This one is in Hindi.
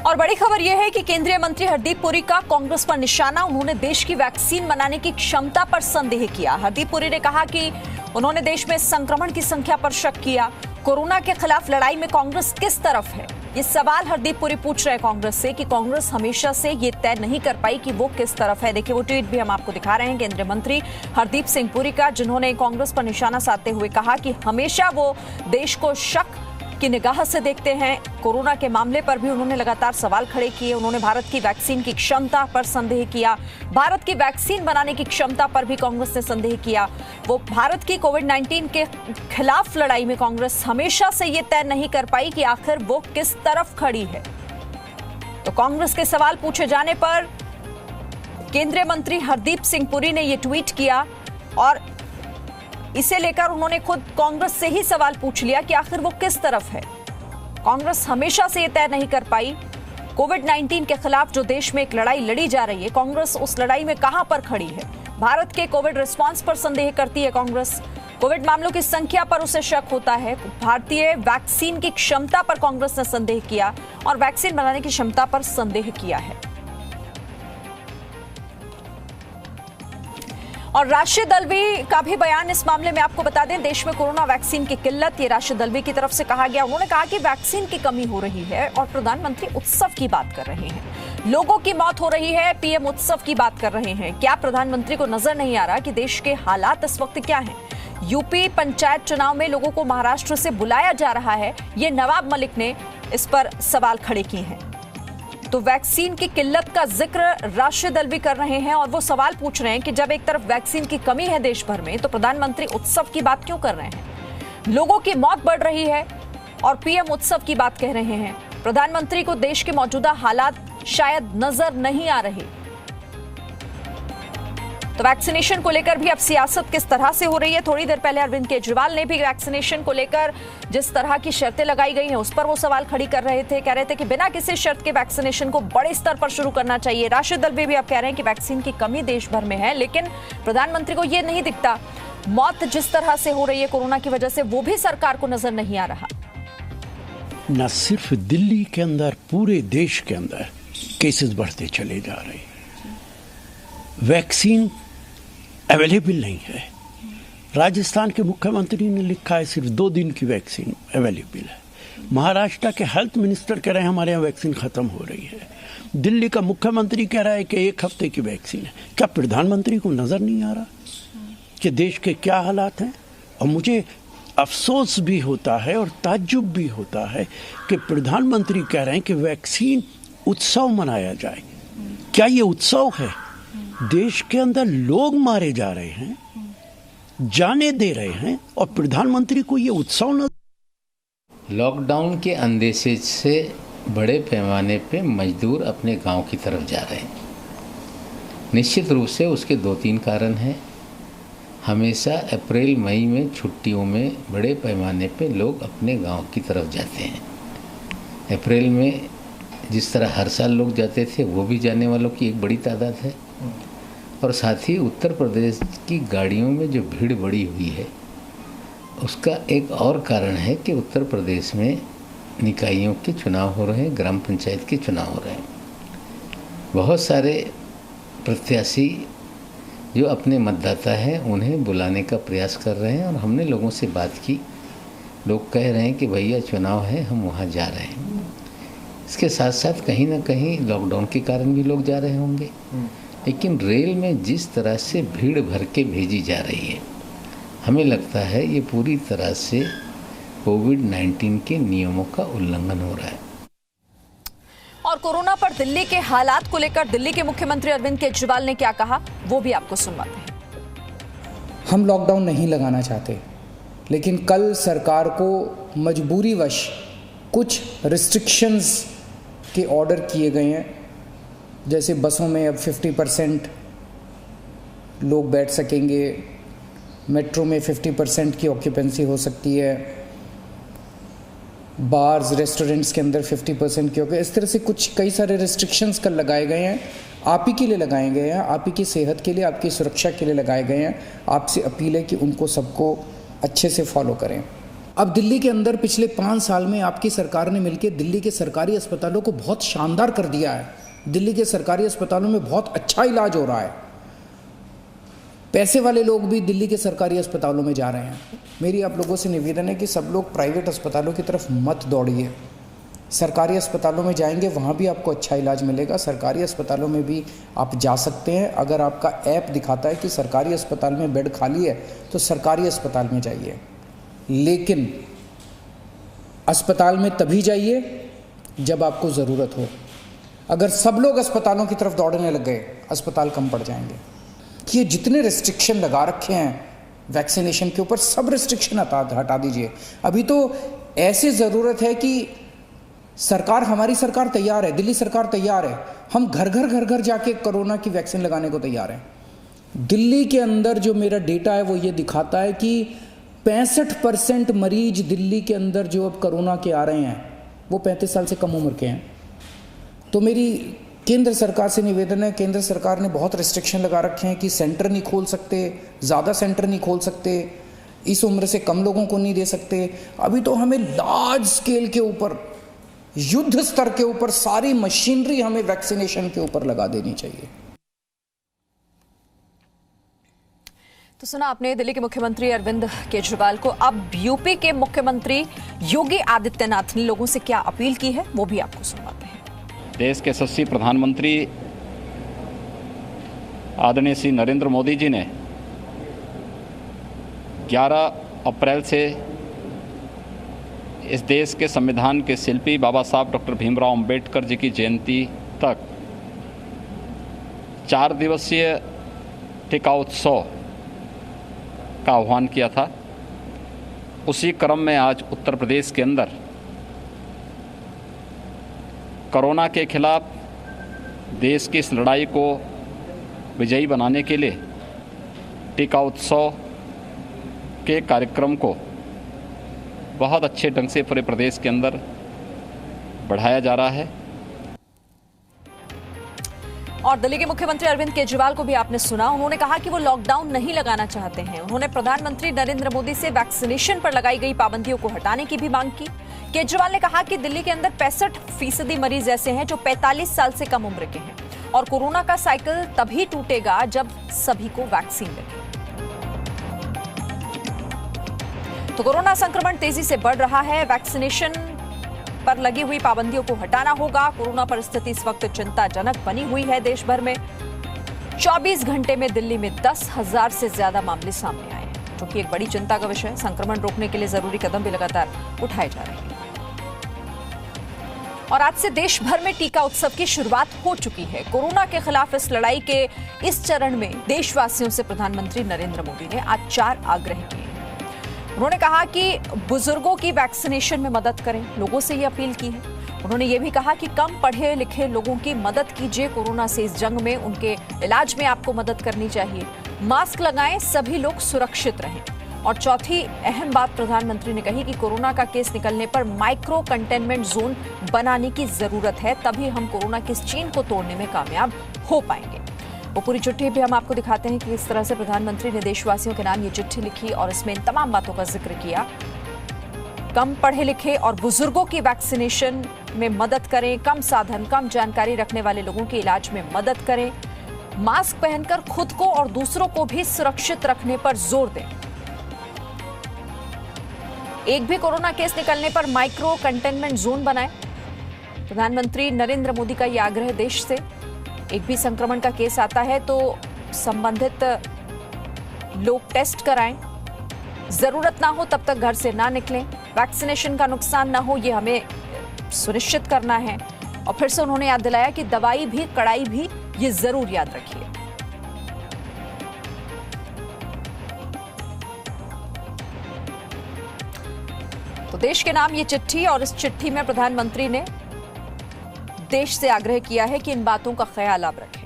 और बड़ी खबर यह है कि केंद्रीय मंत्री हरदीप पुरी का कांग्रेस पर निशाना। उन्होंने देश की वैक्सीन बनाने की क्षमता पर संदेह किया। हरदीप पुरी ने कहा कि उन्होंने देश में संक्रमण की संख्या पर शक किया। कोरोना के खिलाफ लड़ाई में कांग्रेस किस तरफ है, ये सवाल हरदीप पुरी पूछ रहे हैं कांग्रेस से कि कांग्रेस हमेशा से ये तय नहीं कर पाई कि वो किस तरफ है। देखिए वो ट्वीट भी हम आपको दिखा रहे हैं केंद्रीय मंत्री हरदीप सिंह पुरी का, जिन्होंने कांग्रेस पर निशाना साधते हुए कहा कि हमेशा वो देश को शक की निगाह से देखते हैं। कोरोना के मामले पर भी उन्होंने लगातार सवाल खड़े किए। उन्होंने भारत की वैक्सीन की क्षमता पर संदेह किया। भारत की वैक्सीन बनाने की क्षमता पर भी कांग्रेस ने संदेह किया। वो भारत की कोविड-19 के खिलाफ लड़ाई में कांग्रेस हमेशा से ये तय नहीं कर पाई कि आखिर वो किस तरफ खड़ी है। तो कांग्रेस के सवाल पूछे जाने पर केंद्रीय मंत्री हरदीप सिंह पुरी ने ये ट्वीट किया और इसे लेकर उन्होंने खुद कांग्रेस से ही सवाल पूछ लिया कि आखिर वो किस तरफ है। कांग्रेस हमेशा से ये तय नहीं कर पाई कोविड-19 के खिलाफ जो देश में एक लड़ाई लड़ी जा रही है, कांग्रेस उस लड़ाई में कहां पर खड़ी है। भारत के कोविड रिस्पांस पर संदेह करती है कांग्रेस। कोविड मामलों की संख्या पर उसे शक होता है। भारतीय वैक्सीन की क्षमता पर कांग्रेस ने संदेह किया और वैक्सीन बनाने की क्षमता पर संदेह किया है। और राशिद अल्वी का भी बयान इस मामले में आपको बता दें। देश में कोरोना वैक्सीन की किल्लत, ये राशिद अल्वी की तरफ से कहा गया। उन्होंने कहा कि वैक्सीन की कमी हो रही है और प्रधानमंत्री उत्सव की बात कर रहे हैं। लोगों की मौत हो रही है, पीएम उत्सव की बात कर रहे हैं। क्या प्रधानमंत्री को नजर नहीं आ रहा कि देश के हालात इस वक्त क्या हैं? यूपी पंचायत चुनाव में लोगों को महाराष्ट्र से बुलाया जा रहा है, ये नवाब मलिक ने इस पर सवाल खड़े किए हैं। तो वैक्सीन की किल्लत का जिक्र राशिद अल्वी कर रहे हैं और वो सवाल पूछ रहे हैं कि जब एक तरफ वैक्सीन की कमी है देश भर में, तो प्रधानमंत्री उत्सव की बात क्यों कर रहे हैं? लोगों की मौत बढ़ रही है और पीएम उत्सव की बात कह रहे हैं। प्रधानमंत्री को देश के मौजूदा हालात शायद नजर नहीं आ रहे। तो वैक्सीनेशन को लेकर भी अब सियासत किस तरह से हो रही है। थोड़ी देर पहले अरविंद केजरीवाल ने भी वैक्सीनेशन को लेकर जिस तरह की शर्तें लगाई गई हैं उस पर वो सवाल खड़ी कर रहे थे। कह रहे थे कि बिना किसी शर्त के वैक्सीनेशन को बड़े स्तर पर शुरू करना चाहिए। राशिद अल्वी भी अब कह रहे हैं कि वैक्सीन की कमी देश भर में है, लेकिन प्रधानमंत्री को ये नहीं दिखता। मौत जिस तरह से हो रही है कोरोना की वजह से, वो भी सरकार को नजर नहीं आ रहा। न सिर्फ दिल्ली के अंदर, पूरे देश के अंदर केसेस बढ़ते चले जा रहे हैं। वैक्सीन अवेलेबल नहीं है। राजस्थान के मुख्यमंत्री ने लिखा है सिर्फ 2 दिन की वैक्सीन अवेलेबल है। महाराष्ट्र के हेल्थ मिनिस्टर कह रहे हैं हमारे यहाँ वैक्सीन खत्म हो रही है। दिल्ली का मुख्यमंत्री कह रहा है कि 1 हफ्ते की वैक्सीन है। क्या प्रधानमंत्री को नजर नहीं आ रहा कि देश के क्या हालात हैं? और मुझे अफसोस भी होता है और ताज्जुब भी होता है कि प्रधानमंत्री कह रहे हैं कि वैक्सीन उत्सव मनाया जाए। क्या ये उत्सव है? देश के अंदर लोग मारे जा रहे हैं, जाने दे रहे हैं और प्रधानमंत्री को ये उत्सव न। लॉकडाउन के अंदेशे से बड़े पैमाने पे मजदूर अपने गांव की तरफ जा रहे हैं। निश्चित रूप से उसके 2-3 कारण हैं। हमेशा अप्रैल मई में छुट्टियों में बड़े पैमाने पे लोग अपने गांव की तरफ जाते हैं। अप्रैल में जिस तरह हर साल लोग जाते थे, वो भी जाने वालों की एक बड़ी तादाद है। और साथ ही उत्तर प्रदेश की गाड़ियों में जो भीड़ बढ़ी हुई है, उसका एक और कारण है कि उत्तर प्रदेश में निकायों के चुनाव हो रहे हैं, ग्राम पंचायत के चुनाव हो रहे हैं। बहुत सारे प्रत्याशी जो अपने मतदाता हैं उन्हें बुलाने का प्रयास कर रहे हैं और हमने लोगों से बात की। लोग कह रहे हैं कि भैया चुनाव है, हम वहाँ जा रहे हैं। इसके साथ साथ कहीं ना कहीं लॉकडाउन के कारण भी लोग जा रहे होंगे, लेकिन रेल में जिस तरह से भीड़ भर के भेजी जा रही है, हमें लगता है ये पूरी तरह से कोविड-19 के नियमों का उल्लंघन हो रहा है। और कोरोना पर दिल्ली के हालात को लेकर दिल्ली के मुख्यमंत्री अरविंद केजरीवाल ने क्या कहा, वो भी आपको सुनवाते हैं। हम लॉकडाउन नहीं लगाना चाहते, लेकिन कल सरकार को मजबूरीवश कुछ रिस्ट्रिक्शंस के ऑर्डर किए गए हैं। जैसे बसों में अब 50% लोग बैठ सकेंगे, मेट्रो में 50% की ऑक्यूपेंसी हो सकती है, बार्स रेस्टोरेंट्स के अंदर 50% की होगी। इस तरह से कुछ कई सारे रिस्ट्रिक्शंस कल लगाए गए हैं। आप ही के लिए लगाए गए हैं, आप ही की सेहत के लिए, आपकी सुरक्षा के लिए लगाए गए हैं। आपसे अपील है कि उनको सबको अच्छे से फॉलो करें। अब दिल्ली के अंदर पिछले 5 साल में आपकी सरकार ने मिलकर दिल्ली के सरकारी अस्पतालों को बहुत शानदार कर दिया है। दिल्ली के सरकारी अस्पतालों में बहुत अच्छा इलाज हो रहा है। पैसे वाले लोग भी दिल्ली के सरकारी अस्पतालों में जा रहे हैं। मेरी आप लोगों से निवेदन है कि सब लोग प्राइवेट अस्पतालों की तरफ मत दौड़िए। सरकारी अस्पतालों में जाएंगे, वहाँ भी आपको अच्छा इलाज मिलेगा। सरकारी अस्पतालों में भी आप जा सकते हैं। अगर आपका ऐप दिखाता है कि सरकारी अस्पताल में बेड खाली है तो सरकारी अस्पताल में जाइए, लेकिन अस्पताल में तभी जाइए जब आपको ज़रूरत हो। अगर सब लोग अस्पतालों की तरफ दौड़ने लग गए, अस्पताल कम पड़ जाएंगे। ये जितने रिस्ट्रिक्शन लगा रखे हैं वैक्सीनेशन के ऊपर, सब रिस्ट्रिक्शन हटा दीजिए। अभी तो ऐसी ज़रूरत है कि सरकार, हमारी सरकार तैयार है, दिल्ली सरकार तैयार है। हम घर घर जाके कोरोना की वैक्सीन लगाने को तैयार हैं। दिल्ली के अंदर जो मेरा डेटा है वो ये दिखाता है कि 65% मरीज दिल्ली के अंदर जो अब कोरोना के आ रहे हैं वो 35 साल से कम उम्र के हैं। तो मेरी केंद्र सरकार से निवेदन है, केंद्र सरकार ने बहुत रिस्ट्रिक्शन लगा रखे हैं कि सेंटर नहीं खोल सकते, ज़्यादा सेंटर नहीं खोल सकते, इस उम्र से कम लोगों को नहीं दे सकते। अभी तो हमें लार्ज स्केल के ऊपर, युद्ध स्तर के ऊपर सारी मशीनरी हमें वैक्सीनेशन के ऊपर लगा देनी चाहिए। तो सुना आपने दिल्ली के मुख्यमंत्री अरविंद केजरीवाल को। अब यूपी के मुख्यमंत्री योगी आदित्यनाथ ने लोगों से क्या अपील की है वो भी आपको सुनवाते हैं। देश के यशस्वी प्रधानमंत्री आदरणीय श्री नरेंद्र मोदी जी ने 11 अप्रैल से इस देश के संविधान के शिल्पी बाबा साहब डॉक्टर भीमराव अंबेडकर जी की जयंती तक 4 दिवसीय टीका उत्सव का आह्वान किया था। उसी क्रम में आज उत्तर प्रदेश के अंदर कोरोना के खिलाफ देश की इस लड़ाई को विजयी बनाने के लिए टीका उत्सव के कार्यक्रम को बहुत अच्छे ढंग से पूरे प्रदेश के अंदर बढ़ाया जा रहा है। और दिल्ली के मुख्यमंत्री अरविंद केजरीवाल को भी आपने सुना। उन्होंने कहा कि वो लॉकडाउन नहीं लगाना चाहते हैं। उन्होंने प्रधानमंत्री नरेंद्र मोदी से वैक्सीनेशन पर लगाई गई पाबंदियों को हटाने की भी मांग की। केजरीवाल ने कहा कि दिल्ली के अंदर 65% मरीज ऐसे हैं जो 45 साल से कम उम्र के हैं और कोरोना का साइकिल तभी टूटेगा जब सभी को वैक्सीन लगे। तो कोरोना संक्रमण तेजी से बढ़ रहा है। वैक्सीनेशन पर लगी हुई पाबंदियों को हटाना होगा। कोरोना परिस्थिति इस वक्त चिंताजनक बनी हुई है देश भर में। 24 घंटे में दिल्ली में 10,000 से ज्यादा मामले सामने आए हैं, जो कि एक बड़ी चिंता का विषय है। संक्रमण रोकने के लिए जरूरी कदम भी लगातार उठाए जा रहे हैं। और आज से देश भर में टीका उत्सव की शुरुआत हो चुकी है। कोरोना के खिलाफ इस लड़ाई के इस चरण में देशवासियों से प्रधानमंत्री नरेंद्र मोदी ने आज 4 आग्रह किए। उन्होंने कहा कि बुजुर्गों की वैक्सीनेशन में मदद करें, लोगों से ये अपील की है। उन्होंने ये भी कहा कि कम पढ़े लिखे लोगों की मदद कीजिए। कोरोना से इस जंग में उनके इलाज में आपको मदद करनी चाहिए। मास्क लगाएं, सभी लोग सुरक्षित रहें। और चौथी अहम बात प्रधानमंत्री ने कही कि कोरोना का केस निकलने पर माइक्रो कंटेनमेंट जोन बनाने की जरूरत है, तभी हम कोरोना की इस चेन को तोड़ने में कामयाब हो पाएंगे। वो पूरी चिट्ठी भी हम आपको दिखाते हैं कि किस तरह से प्रधानमंत्री ने देशवासियों के नाम ये चिट्ठी लिखी और इसमें इन तमाम बातों का जिक्र किया। कम पढ़े लिखे और बुजुर्गों की वैक्सीनेशन में मदद करें, कम साधन कम जानकारी रखने वाले लोगों के इलाज में मदद करें, मास्क पहनकर खुद को और दूसरों को भी सुरक्षित रखने पर जोर दें। एक भी कोरोना केस निकलने पर माइक्रो कंटेनमेंट जोन बनाएं। प्रधानमंत्री नरेंद्र मोदी का यह आग्रह देश से। एक भी संक्रमण का केस आता है तो संबंधित लोग टेस्ट कराएं, जरूरत ना हो तब तक घर से ना निकलें, वैक्सीनेशन का नुकसान ना हो ये हमें सुनिश्चित करना है। और फिर से उन्होंने याद दिलाया कि दवाई भी कड़ाई भी ये जरूर याद रखिए। तो देश के नाम ये चिट्ठी, और इस चिट्ठी में प्रधानमंत्री ने देश से आग्रह किया है कि इन बातों का ख्याल आप रखें।